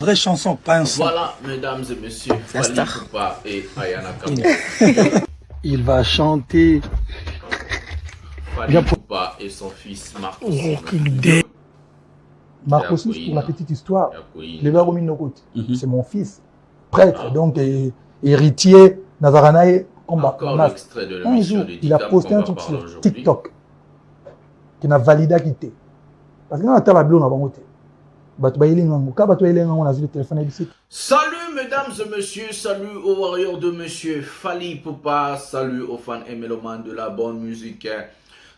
Vraie chanson, pas un son. Voilà, mesdames et messieurs, Fally Ipupa et Ayana Kamura. Il va chanter. Fally Ipupa et son fils Marcos. Marcos, pour la petite histoire, c'est mon fils, prêtre, donc héritier, Nazaranaï, Encore l'extrait de l'émission de il a posté un truc sur TikTok qui n'a validé à quitter. Parce que dans la table, on a voté. Salut mesdames et messieurs, salut aux warriors de monsieur Fally Ipupa, salut aux fans et mélomanes de la bonne musique.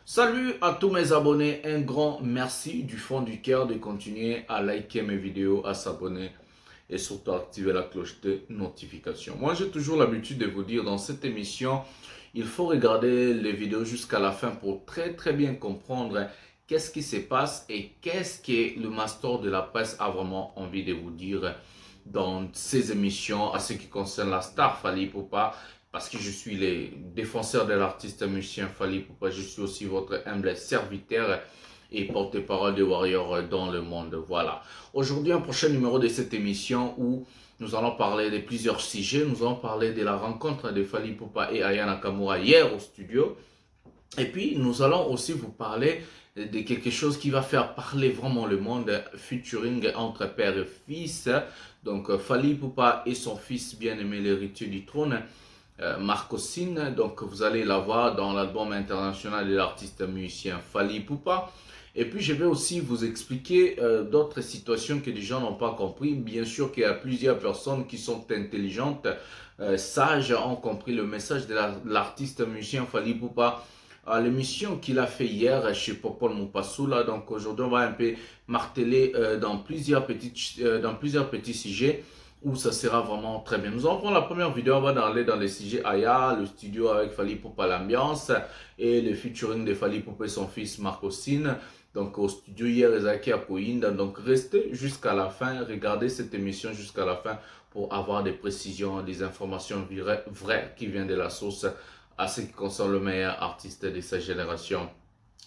Salut à tous mes abonnés, un grand merci du fond du cœur de continuer à liker mes vidéos, à s'abonner et surtout activer la cloche de notification. Moi j'ai toujours l'habitude de vous dire dans cette émission, il faut regarder les vidéos jusqu'à la fin pour très bien comprendre qu'est-ce qui se passe et qu'est-ce que le master de la presse a vraiment envie de vous dire dans ces émissions à ce qui concerne la star Fally Ipupa, parce que je suis le défenseur de l'artiste musicien Fally Ipupa, je suis aussi votre humble serviteur et porte-parole des warriors dans le monde. Voilà. Aujourd'hui, un prochain numéro de cette émission où nous allons parler de plusieurs sujets. Nous allons parler de la rencontre de Fally Ipupa et Ayana Kamura hier au studio. Et puis, nous allons aussi vous parler de quelque chose qui va faire parler vraiment le monde, featuring entre père et fils. Donc, Fally Ipupa et son fils bien-aimé, l'héritier du trône, Marcosine. Donc, vous allez la voir dans l'album international de l'artiste musicien Fally Ipupa. Et puis, je vais aussi vous expliquer d'autres situations que les gens n'ont pas compris. Bien sûr qu'il y a plusieurs personnes qui sont intelligentes, sages, ont compris le message de l'artiste musicien Fally Ipupa à l'émission qu'il a fait hier chez Popol Mupasula. Donc aujourd'hui, on va un peu marteler dans plusieurs petits sujets où ça sera vraiment très bien. Nous allons prendre la première vidéo, on va aller dans les sujets Aya, le studio avec Fally Ipupa, l'ambiance et le featuring de Fally Ipupa et son fils Marcosine. Donc au studio hier, Ezaki Akoinda. Donc restez jusqu'à la fin, regardez cette émission jusqu'à la fin pour avoir des précisions, des informations vraies qui viennent de la source à ce qui concerne le meilleur artiste de sa génération,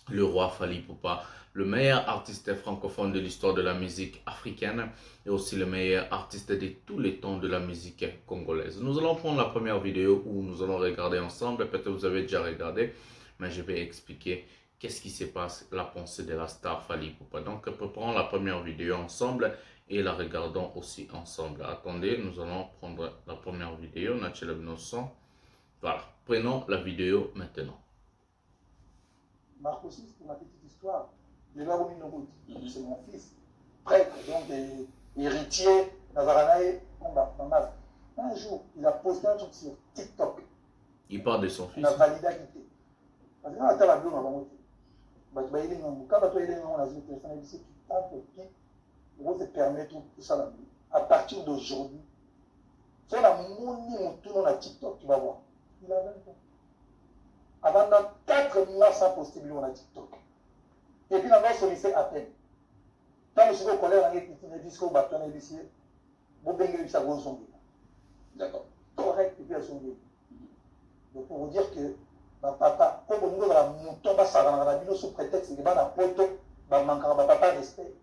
le roi Fally Ipupa, le meilleur artiste francophone de l'histoire de la musique africaine et aussi le meilleur artiste de tous les temps de la musique congolaise. Nous allons prendre la première vidéo où nous allons regarder ensemble, peut-être vous avez déjà regardé, mais je vais expliquer qu'est-ce qui se passe, la pensée de la star Fally Ipupa. Donc préparons la première vidéo ensemble et la regardons aussi ensemble. Attendez, nous allons prendre la première vidéo, Naturel Innocent. Voilà, prenons la vidéo maintenant. Marcos, pour la petite histoire, c'est mon fils, prêtre, donc héritier, Nazaranaï, un jour, il a posté un truc sur TikTok. Il parle de son fils. Il a validé à quitter. Parce que dans la vidéo, on va quand on a vu le téléphone, il dit que se permettre tout ça. À partir d'aujourd'hui, c'est la monnaie tout dans TikTok, tu vas voir. Il a 20 ans. Avant 4 mois sans poster vidéo dans TikTok. Et puis, dans notre lycée à peine. Quand je suis au collège, on a dit discours bâton, on a dit vous baignez ça vos zombies. D'accord. Correct, et puis elles sont bien. Donc, pour vous dire que, papa, comme on dit dans la mouton, ça va dans la vidéo sous prétexte que dans la poto, papa respect.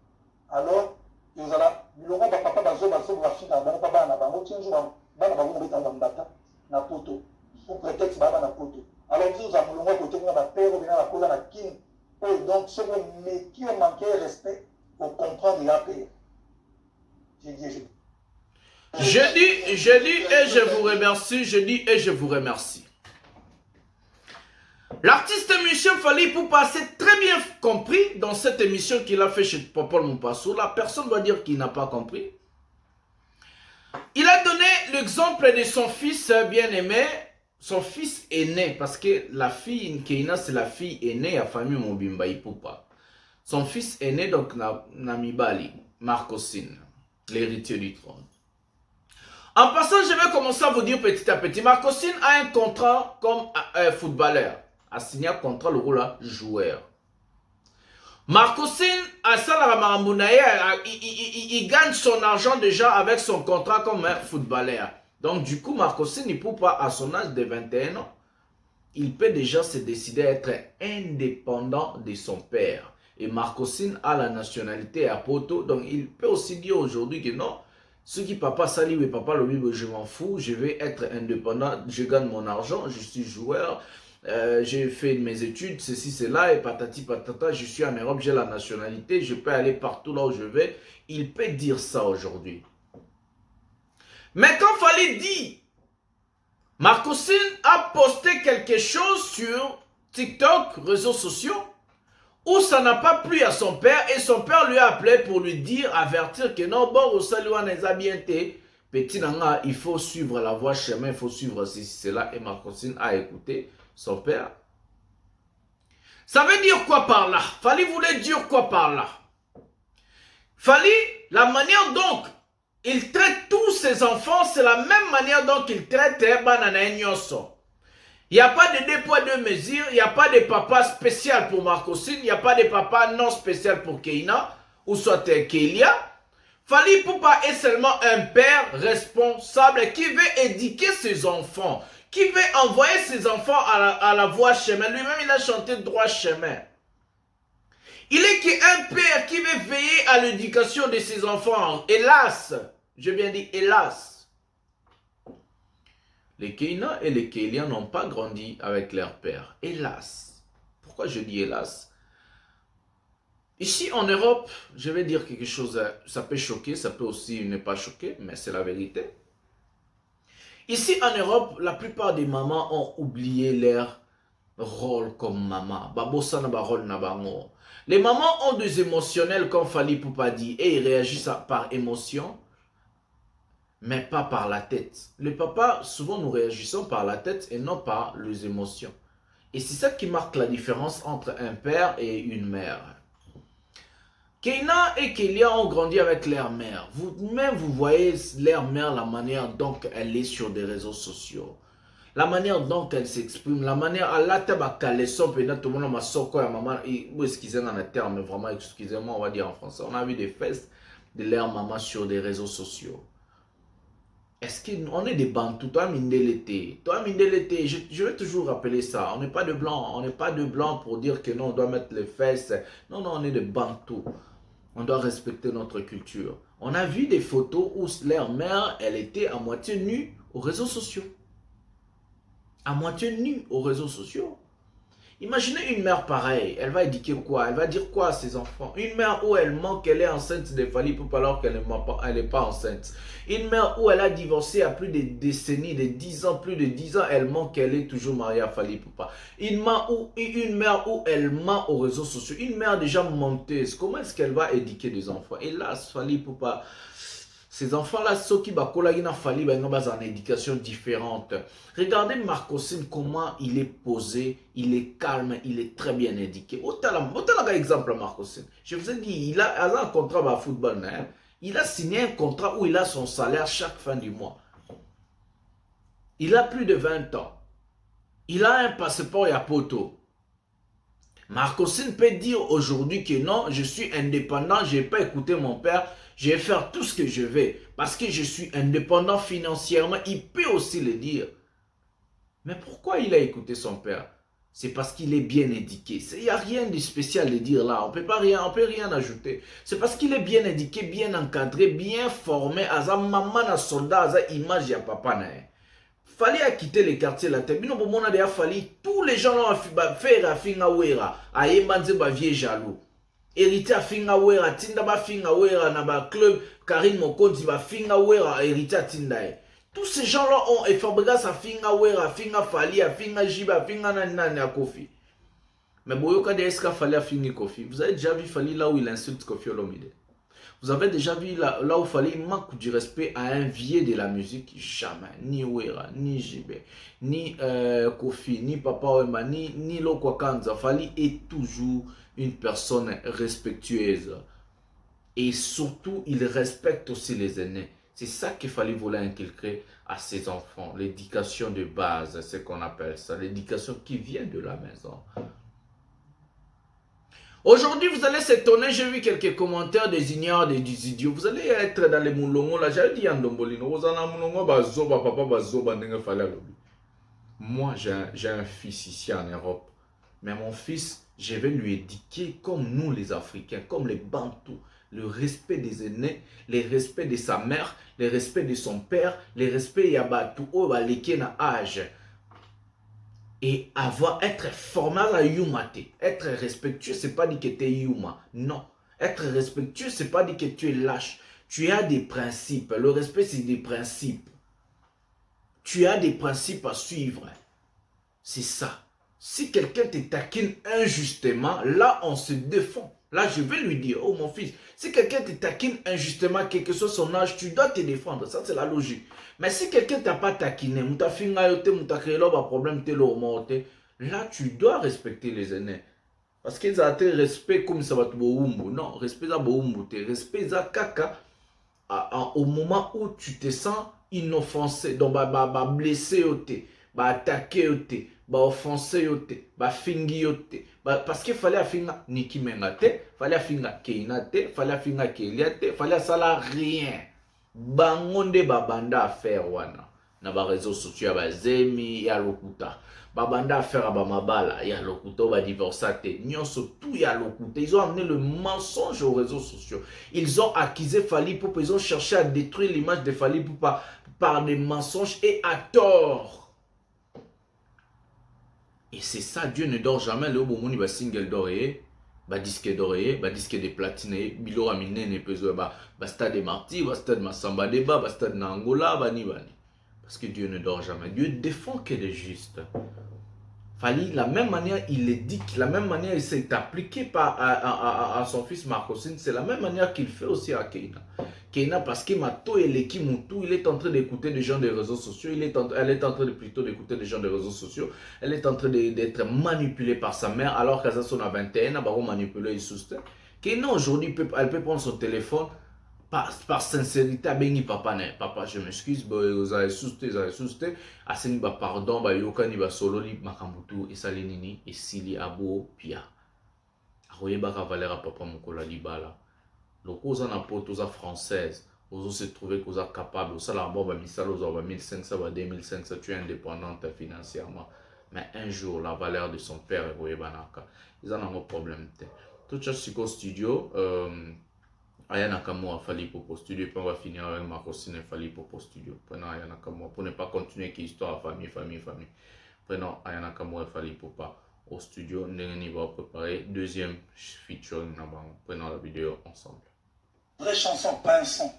Alors, il vous a dit, le papa, bazo, va finir, papa, na bango, tiens, jour, na poto. Pour prétexte baba na poto. Alors nous avons le côté de la paix, on a la kin. Donc ce qui ont manqué respect pour comprendre la paix. J'ai dit et je vous remercie, je dis et je vous remercie. L'artiste musicien Fally Ipupa s'est très bien compris dans cette émission qu'il a fait chez Popol Mupasula. Personne ne va dire qu'il n'a pas compris. Il a donné l'exemple de son fils bien-aimé, son fils aîné, parce que la fille Keina, c'est la fille aînée à la famille Mobimba Ipupa. Son fils aîné, donc Namibali, Marcosine, l'héritier du trône. En passant, je vais commencer à vous dire petit à petit, Marcosine a un contrat comme footballeur, a signé un contrat le rôle joueur. Marcosine, il gagne son argent déjà avec son contrat comme un footballeur. Donc du coup, Marcosine Ipupa, à son âge de 21 ans, il peut déjà se décider à être indépendant de son père. Et Marcosine a la nationalité à Poto, donc il peut aussi dire aujourd'hui que non, Ce qui papa sali ou papa le bible, je m'en fous, je vais être indépendant, je gagne mon argent, je suis joueur, j'ai fait mes études, ceci, cela, et patati patata, je suis en Europe, j'ai la nationalité, je peux aller partout là où je vais. Il peut dire ça aujourd'hui. Mais quand Fally dit, Marcosine a posté quelque chose sur TikTok, réseaux sociaux, où ça n'a pas plu à son père et son père lui a appelé pour lui dire, avertir que non, bon, au salut, on est bien petit nanga, il faut suivre la voie chemin, il faut suivre ceci, cela. Et Marcosine a écouté son père. Ça veut dire quoi par là? Fally voulait dire quoi par là? Fally, la manière dont il traite tous ses enfants, c'est la même manière dont il traite Banana Nyoso. Il n'y a pas de deux poids, deux mesures. Il n'y a pas de papa spécial pour Marcosine. Il n'y a pas de papa non spécial pour Keina. Ou soit Kélia. Fally Ipupa est seulement un père responsable qui veut éduquer ses enfants. Qui veut envoyer ses enfants à la voie chemin. Lui-même, il a chanté droit chemin. Il est qu'un père qui veut veiller à l'éducation de ses enfants. Hélas. Je viens dire hélas. Les Keina et les Kélia n'ont pas grandi avec leur père. Hélas. Pourquoi je dis hélas? Ici en Europe, je vais dire quelque chose, ça peut choquer, ça peut aussi ne pas choquer, mais c'est la vérité. Ici en Europe, la plupart des mamans ont oublié leur rôle comme maman. Les mamans ont des émotionnels comme Fally Ipupa dit et ils réagissent par émotion. Mais pas par la tête. Les papas, souvent nous réagissons par la tête et non par les émotions. Et c'est ça qui marque la différence entre un père et une mère. Keina et Kélia ont grandi avec leur mère. Vous-même, vous voyez leur mère, la manière dont elle est sur des réseaux sociaux. La manière dont elle s'exprime, la manière, à la table à caleçon, peut-être tout le monde m'a sorti à maman, excusez-moi le terme, mais vraiment, excusez-moi, on va dire en français. On a vu des fesses de leur maman sur des réseaux sociaux. Est-ce qu'on est des bantous? Toi, Mindelete. Toi, Mindelete, je vais toujours rappeler ça. On n'est pas de blanc. On n'est pas de blanc pour dire que non, on doit mettre les fesses. Non, non, on est des bantous. On doit respecter notre culture. On a vu des photos où leur mère, elle était à moitié nue aux réseaux sociaux. À moitié nue aux réseaux sociaux. Imaginez une mère pareille, elle va éduquer quoi? Elle va dire quoi à ses enfants? Une mère où elle ment qu'elle est enceinte de Fally Ipupa alors qu'elle n'est pas enceinte. Une mère où elle a divorcé à plus de décennies, de 10 ans, plus de 10 ans, elle ment qu'elle est toujours mariée à Fally Ipupa. Une mère où elle ment aux réseaux sociaux. Une mère déjà menteuse, comment est-ce qu'elle va éduquer des enfants? Hélas, Fally Ipupa, ces enfants-là, ceux qui ont Fally en éducation différente. Regardez Marcosine, comment il est posé, il est calme, il est très bien éduqué. Autant un exemple Marcosine. Je vous ai dit, il a un contrat de football. Hein? Il a signé un contrat où il a son salaire chaque fin du mois. Il a plus de 20 ans. Il a un passeport et un poteau. Marcosine peut dire aujourd'hui que non, je suis indépendant, je n'ai pas écouté mon père, je vais faire tout ce que je vais parce que je suis indépendant financièrement. Il peut aussi le dire. Mais pourquoi il a écouté son père? C'est parce qu'il est bien éduqué. Il n'y a rien de spécial de dire là. On peut rien ajouter. C'est parce qu'il est bien éduqué, bien encadré, bien formé. Aza maman na soldat, aza image ya papa na. Fally a quitté les quartiers la tête. Bino bomona de Fally, tous les gens l'ont fait à finga wera. Aye banze ba vieux jaloux. Héritier à finga wera, tinda ba finga wera na ba club Karine Mokonzi ba finga wera héritier à tinda. Tous ces gens-là ont et Fabregas a finga wera, finga Fally, a finga Jiba, finga nani à Kofi. Mais boyoka de eska Fally a fingi Kofi. Vous avez déjà vu Fally là où il insulte Kofi Olomide? Vous avez déjà vu là où Fally manque du respect à un vieux de la musique? Jamais. Ni Wera, ni Jibe, ni Kofi, ni Papa Wemba, ni Lokwa Kanza. Fally est toujours une personne respectueuse. Et surtout, il respecte aussi les aînés. C'est ça qu'il Fally voulait inculquer à ses enfants. L'éducation de base, c'est ce qu'on appelle ça. L'éducation qui vient de la maison. Aujourd'hui, vous allez s'étonner, j'ai vu quelques commentaires des ignorants, des idiots. Vous allez être dans les moulongos, là, j'ai dit Yandombolino, moi, j'ai un fils ici en Europe. Mais mon fils, je vais lui éduquer comme nous les Africains, comme les Bantous. le respect des aînés, le respect de sa mère, le respect de son père, le respect de Yabatu Obaleke na âge. Et être formal à Yumate. Être respectueux, c'est pas dire que tu es Yuma. Non. Être respectueux, c'est pas dire que tu es lâche. Tu as des principes. Le respect, c'est des principes. Tu as des principes à suivre. C'est ça. Si quelqu'un te taquine injustement, là, on se défend. Là, je vais lui dire, oh mon fils, si quelqu'un te taquine injustement, quel que soit son âge, tu dois te défendre. Ça, c'est la logique. Mais si quelqu'un ne t'a pas taquiné, là, tu dois respecter les aînés. Parce qu'ils ont été respect comme ça va te non, respect ça respect ça caca au moment où tu te sens inoffensé, donc blessé attaqué offensé fingi parce qu'il fallait finga niki mengate, fallait finga keinate, fallait finga keliate, fallait ça rien. Bangonde babanda faire wana na ba réseaux sociaux ba zemi ya lokuta. Babanda affaire à Bamabala, il y a l'okuto, va divorcer, tout y a l'okuto. Ils ont amené le mensonge aux réseaux sociaux. Ils ont accusé Fally Ipupa, ils ont cherché à détruire l'image de Fally Ipupa par des mensonges et à tort. Et c'est ça, Dieu ne dort jamais. Le Bomoni va single d'oreiller, va disque d'oreiller, va disque de platine, bilo ramine ne peut va stade de Marty, va stade Massamba Deba, va stade Nangola, va ni. Parce que Dieu ne dort jamais. Dieu défend qu'elle est juste. Fally, la même manière il édite, la même manière il s'est appliqué à son fils Marcosine, c'est la même manière qu'il fait aussi à Keina. Keina, parce que Mato et Lekimoutou, il est en train d'écouter des gens des réseaux sociaux, elle est en train plutôt d'écouter des gens des réseaux sociaux, elle est en train d'être manipulée par sa mère, alors qu'à son 21, elle va manipuler et soutenir. Keina aujourd'hui, elle peut prendre son téléphone, par sincérité, papa, je m'excuse, vous avez sousté, aseni ba pardon, ba yokani ba sololi makambutu esalenini esili abo pia. Aroye ba valera papa mokola libala. Loko oza na poto oza française, ozo se trouver que oza capable, osala bon ba misalo oza ba 1500 ba 2500, tu es indépendante financièrement. Mais un jour la valeur de son père aroye banaka. Ils en ont un problème. Tout ça c'est studio Aya Nakamura Fally Ipupa studio, et puis on va finir avec Marcosine Fally Ipupa studio. Prenons Aya Nakamura pour ne pas continuer qui histoire famille. Prenons Aya Nakamura Fally Ipupa au studio. On va préparer deuxième featuring. Prenons la vidéo ensemble. Vraie chanson, pas un son.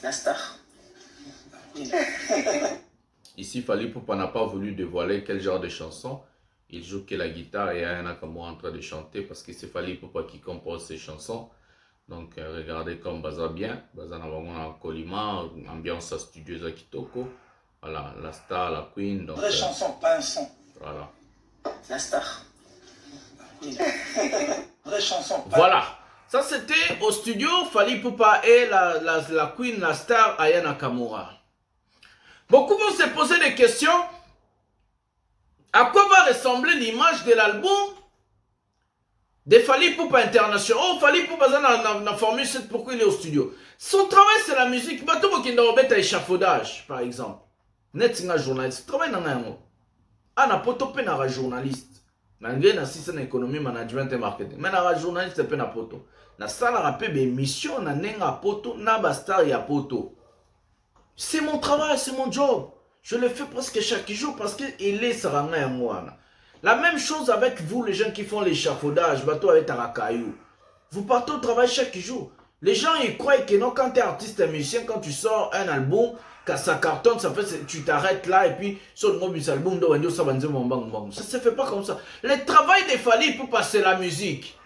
La star. Ici, Fally Ipupa n'a pas voulu dévoiler quel genre de chanson. Il joue que la guitare et Aya Nakamura en train de chanter parce que c'est Fally Ipupa qui compose ses chansons. Donc regardez comme Baza bien, Baza n'a pas colima, ambiance à studio Zakitoko, voilà, la star, la queen. Donc, vraie chanson, pas un son. Voilà. La star. Vraie chanson. Pas voilà, ça c'était au studio Fally Ipupa et la queen, la star Aya Nakamura. Beaucoup vont se poser des questions. À quoi va ressembler l'image de l'album de Fally Ipupa International? Oh, Fally Ipupa na Formule 7, pourquoi il est au studio? Son travail c'est la musique. Bato Bokinda Robert à échafaudage, par exemple. Net singa journaliste. Travail dans un ana poto pe na journaliste. Nangé na système économie, management et marketing. Mais na journaliste pe na poto. Na sala rapé be mission na nenga poto na bastar ya poto. C'est mon travail, c'est mon job. Je le fais presque chaque jour parce que il est saranga ya mwana. La même chose avec vous, les gens qui font l'échafaudage, bateau avec Tarakayou. Vous partez au travail chaque jour. Les gens, ils croient que non, quand tu es artiste et musicien, quand tu sors un album, quand ça cartonne, ça fait, tu t'arrêtes là et puis, sur le mobile album, ça ne se fait pas comme ça. Le travail des Fally pour passer la musique.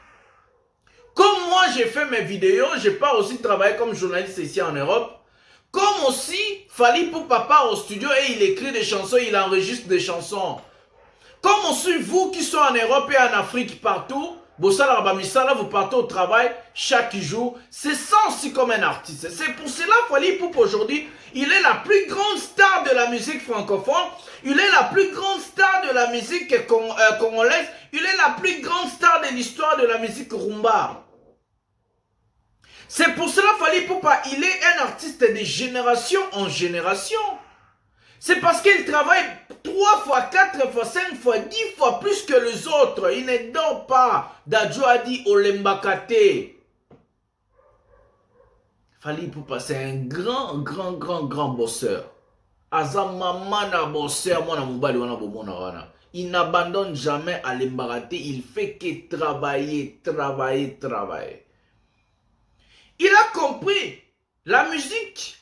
Comme moi, j'ai fait mes vidéos, j'ai pas aussi travaillé comme journaliste ici en Europe. Comme aussi, Fally pour papa au studio et il écrit des chansons, il enregistre des chansons. Comme aussi vous qui sont en Europe et en Afrique partout, vous partez au travail chaque jour. C'est ça aussi comme un artiste. C'est pour cela Fally Ipupa aujourd'hui, il est la plus grande star de la musique francophone. Il est la plus grande star de la musique congolaise. Il est la plus grande star de l'histoire de la musique rumba. C'est pour cela Fally Ipupa, il est un artiste de génération en génération. C'est parce qu'il travaille 3 fois, 4 fois, 5 fois, 10 fois plus que les autres. Il ne dort pas. Dadjo a dit Olembakate. Fally Ipupa, c'est un grand bosseur. Aza maman na bosseur, moi na mobali wana bomona wana. Il n'abandonne jamais à l'embarrater, il fait que travailler. Il a compris, la musique,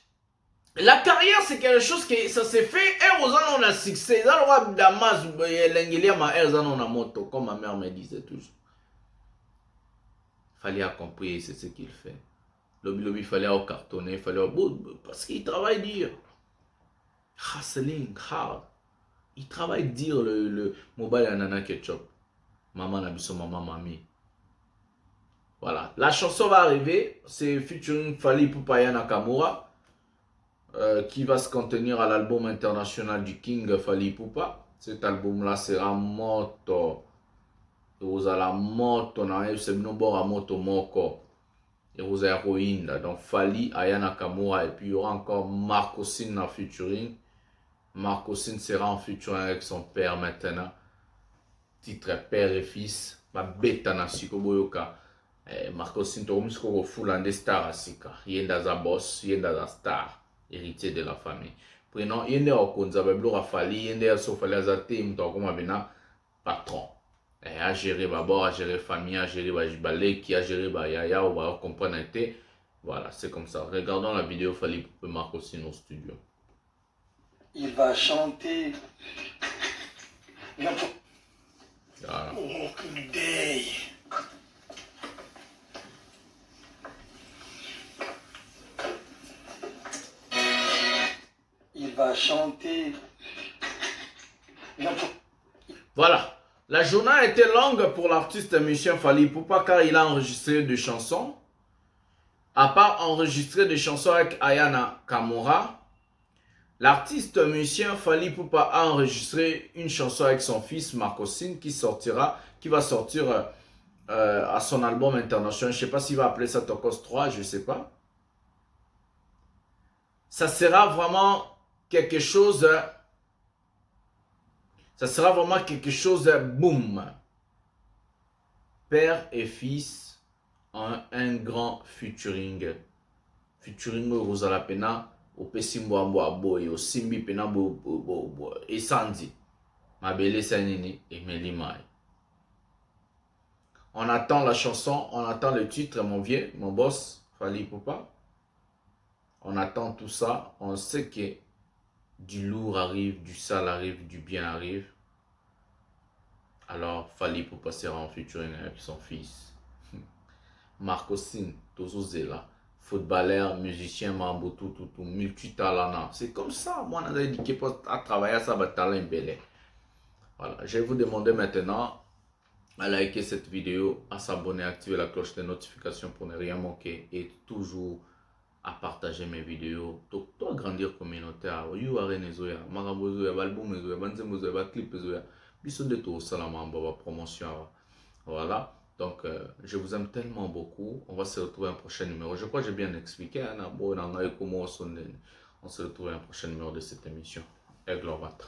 la carrière c'est quelque chose que ça s'est fait, et aux ans on a succès, ça l'aura damas, l'enguelia ma air, on a moto, comme ma mère me disait toujours. Fallait a compris, c'est ce qu'il fait. Lobby, fallait au cartonner, fallait parce qu'il travaille dur. Hustling hard. Il travaille dur le mobile anana ketchup. Maman nabiso, maman mami. Voilà. La chanson va arriver. C'est featuring Fally Ipupa et Nakamura. Qui va se contenir à l'album international du King Fally Ipupa. Cet album-là sera moto. Vous allez la moto. C'est une bonne moto moko. Et vous avez héroïne. Donc Fally, Aya Nakamura. Et puis il y aura encore Marco Sin en featuring. Marco Sin sera en featuring avec son père maintenant. Titre père et fils. Ma bêta na sikoboyoka. Marco Sin to musko fulande star asika. Yenda za boss, yenda za star. Héritier de la famille. Prenons yende okonza bablo Fally, yende aso Fally azate mto koma bena patron. À gérer d'abord, à gérer famille, à gérer balé, qui a géré yaya, on va comprendre. Voilà, c'est comme ça. Regardons la vidéo Fally Ipupa Marco Sin au studio. Il va chanter. Voilà. Il va chanter. Voilà. La journée a été longue pour l'artiste musicien Fally Ipupa car il a enregistré des chansons. À part enregistrer des chansons avec Aya Nakamura, l'artiste musicien Fally Ipupa a enregistré une chanson avec son fils Marco Sin qui va sortir à son album international. Je ne sais pas s'il va appeler ça Tokos 3, je ne sais pas. Ça sera vraiment quelque chose. Ça sera vraiment quelque chose boum. Père et fils en un grand featuring. Featuring Rosala Pena. Au Pessimbo Boy, au Simbi Pena et Sandy. Mabele Sanini et Melimai. On attend la chanson, on attend le titre, mon vieux, mon boss, Fally Ipupa. On attend tout ça, on sait que du lourd arrive, du sale arrive, du bien arrive. Alors Fally Ipupa sera en featuring avec son fils. Marco Sin, Tozozela. Footballeur, musicien, mambo, tout, multitalent. C'est comme ça, moi, on a dit qu'il faut travailler ça, va talent belé. Voilà, je vais vous demander maintenant à liker cette vidéo, à s'abonner, à activer la cloche de notification pour ne rien manquer et toujours à partager mes vidéos. Donc, toi, grandir communautaire, you are Nezoya, Marabozoya, Balboumezoya, Banzemozoya, Clipzoya, Bissot de tout, Salamamba, promotion. Voilà. Donc, je vous aime tellement beaucoup. On va se retrouver un prochain numéro. Je crois que j'ai bien expliqué. On se retrouve un prochain numéro de cette émission. Eglomata.